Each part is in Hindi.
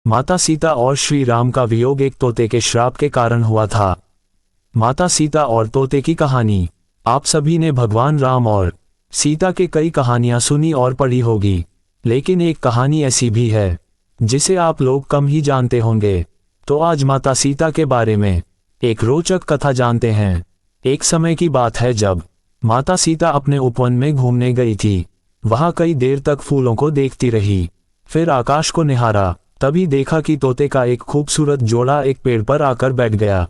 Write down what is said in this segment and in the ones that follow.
माता सीता और श्री राम का वियोग एक तोते के श्राप के कारण हुआ था। माता सीता और तोते की कहानी। आप सभी ने भगवान राम और सीता के कई कहानियां सुनी और पढ़ी होगी, लेकिन एक कहानी ऐसी भी है जिसे आप लोग कम ही जानते होंगे। तो आज माता सीता के बारे में एक रोचक कथा जानते हैं। एक समय की बात है जब माता सीता अपने उपवन में घूमने गई थी। वहां कई देर तक फूलों को देखती रही, फिर आकाश को निहारा। तभी देखा कि तोते का एक खूबसूरत जोड़ा एक पेड़ पर आकर बैठ गया।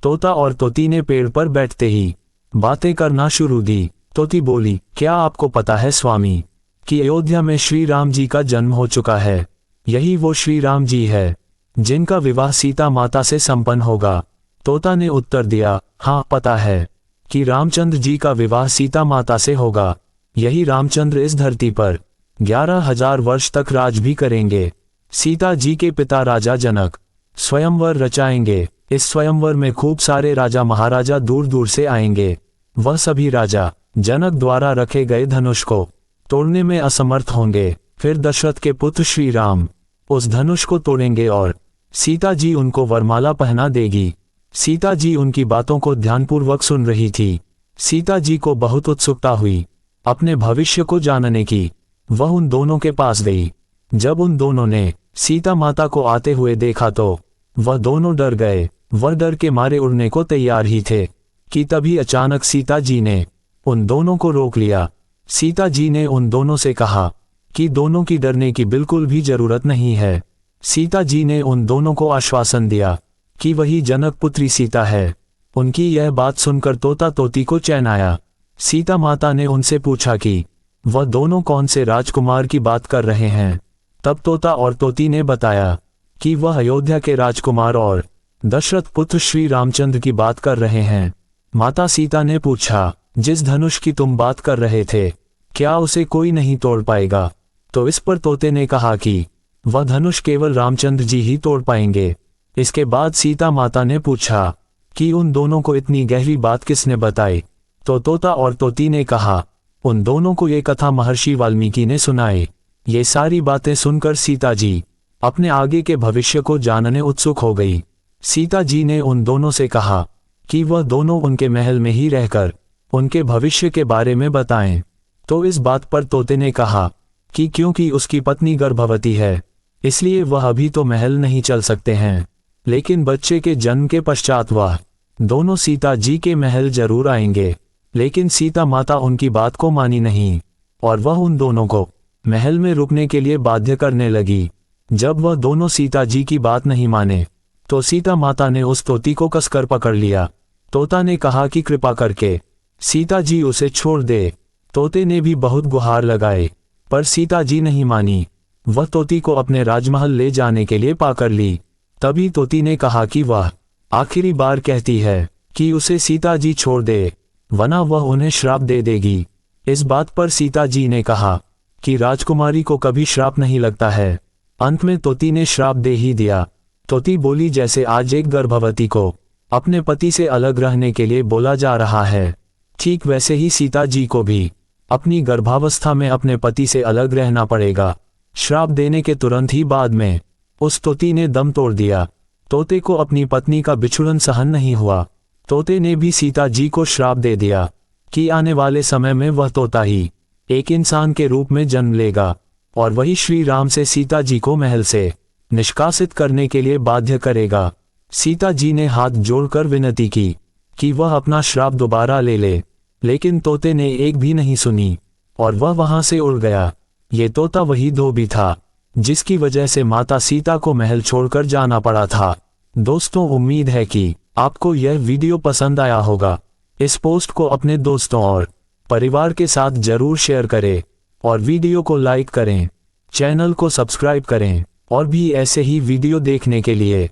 तोता और तोती ने पेड़ पर बैठते ही बातें करना शुरू दी। तोती बोली, क्या आपको पता है स्वामी कि अयोध्या में श्री राम जी का जन्म हो चुका है? यही वो श्री राम जी है जिनका विवाह सीता माता से संपन्न होगा। तोता ने उत्तर दिया, हाँ पता है कि रामचंद्र जी का विवाह सीता माता से होगा। यही रामचंद्र इस धरती पर 11,000 वर्ष तक राज भी करेंगे। सीता जी के पिता राजा जनक स्वयंवर रचाएंगे। इस स्वयंवर में खूब सारे राजा महाराजा दूर दूर से आएंगे। वह सभी राजा जनक द्वारा रखे गए धनुष को तोड़ने में असमर्थ होंगे। फिर दशरथ के पुत्र श्री राम उस धनुष को तोड़ेंगे और सीता जी उनको वरमाला पहना देगी। सीता जी उनकी बातों को ध्यानपूर्वक सुन रही थी। सीता जी को बहुत उत्सुकता हुई अपने भविष्य को जानने की। वह उन दोनों के पास गई। जब उन दोनों ने सीता माता को आते हुए देखा तो वह दोनों डर गए। वह डर के मारे उड़ने को तैयार ही थे कि तभी अचानक सीता जी ने उन दोनों को रोक लिया। सीता जी ने उन दोनों से कहा कि दोनों की डरने की बिल्कुल भी जरूरत नहीं है। सीता जी ने उन दोनों को आश्वासन दिया कि वही जनक पुत्री सीता है। उनकी यह बात सुनकर तोता तोती को चैन आया। सीता माता ने उनसे पूछा कि वह दोनों कौन से राजकुमार की बात कर रहे हैं। तब तोता और तोती ने बताया कि वह अयोध्या के राजकुमार और दशरथ पुत्र श्री रामचंद्र की बात कर रहे हैं। माता सीता ने पूछा, जिस धनुष की तुम बात कर रहे थे, क्या उसे कोई नहीं तोड़ पाएगा? तो इस पर तोते ने कहा कि वह धनुष केवल रामचंद्र जी ही तोड़ पाएंगे। इसके बाद सीता माता ने पूछा कि उन दोनों को इतनी गहरी बात किसने बताई? तो तोता और तोती ने कहा, उन दोनों को ये कथा महर्षि वाल्मीकि ने सुनाई। ये सारी बातें सुनकर सीता जी अपने आगे के भविष्य को जानने उत्सुक हो गई। सीता जी ने उन दोनों से कहा कि वह दोनों उनके महल में ही रहकर उनके भविष्य के बारे में बताएं। तो इस बात पर तोते ने कहा कि क्योंकि उसकी पत्नी गर्भवती है, इसलिए वह अभी तो महल नहीं चल सकते हैं, लेकिन बच्चे के जन्म के पश्चात वह दोनों सीता जी के महल जरूर आएंगे। लेकिन सीता माता उनकी बात को मानी नहीं और वह उन दोनों को महल में रुकने के लिए बाध्य करने लगी। जब वह दोनों सीता जी की बात नहीं माने तो सीता माता ने उस तोती को कसकर पकड़ लिया। तोता ने कहा कि कृपा करके सीता जी उसे छोड़ दे। तोते ने भी बहुत गुहार लगाए, पर सीता जी नहीं मानी। वह तोती को अपने राजमहल ले जाने के लिए पाकर ली। तभी तोती ने कहा कि वह आखिरी बार कहती है कि उसे सीता जी छोड़ दे, वरना वह उन्हें श्राप दे देगी। इस बात पर सीता जी ने कहा कि राजकुमारी को कभी श्राप नहीं लगता है। अंत में तोती ने श्राप दे ही दिया। तोती बोली, जैसे आज एक गर्भवती को अपने पति से अलग रहने के लिए बोला जा रहा है, ठीक वैसे ही सीता जी को भी अपनी गर्भावस्था में अपने पति से अलग रहना पड़ेगा। श्राप देने के तुरंत ही बाद में उस तोती ने दम तोड़ दिया। तोते को अपनी पत्नी का बिछुड़न सहन नहीं हुआ। तोते ने भी सीता जी को श्राप दे दिया कि आने वाले समय में वह तोता ही एक इंसान के रूप में जन्म लेगा और वही श्री राम से सीता जी को महल से निष्कासित करने के लिए बाध्य करेगा। सीता जी ने हाथ जोड़कर विनती की कि वह अपना श्राप दोबारा ले ले, लेकिन तोते ने एक भी नहीं सुनी और वह वहां से उड़ गया। ये तोता वही धोबी था जिसकी वजह से माता सीता को महल छोड़कर जाना पड़ा था। दोस्तों, उम्मीद है कि आपको यह वीडियो पसंद आया होगा। इस पोस्ट को अपने दोस्तों और परिवार के साथ जरूर शेयर करें और वीडियो को लाइक करें, चैनल को सब्सक्राइब करें और भी ऐसे ही वीडियो देखने के लिए।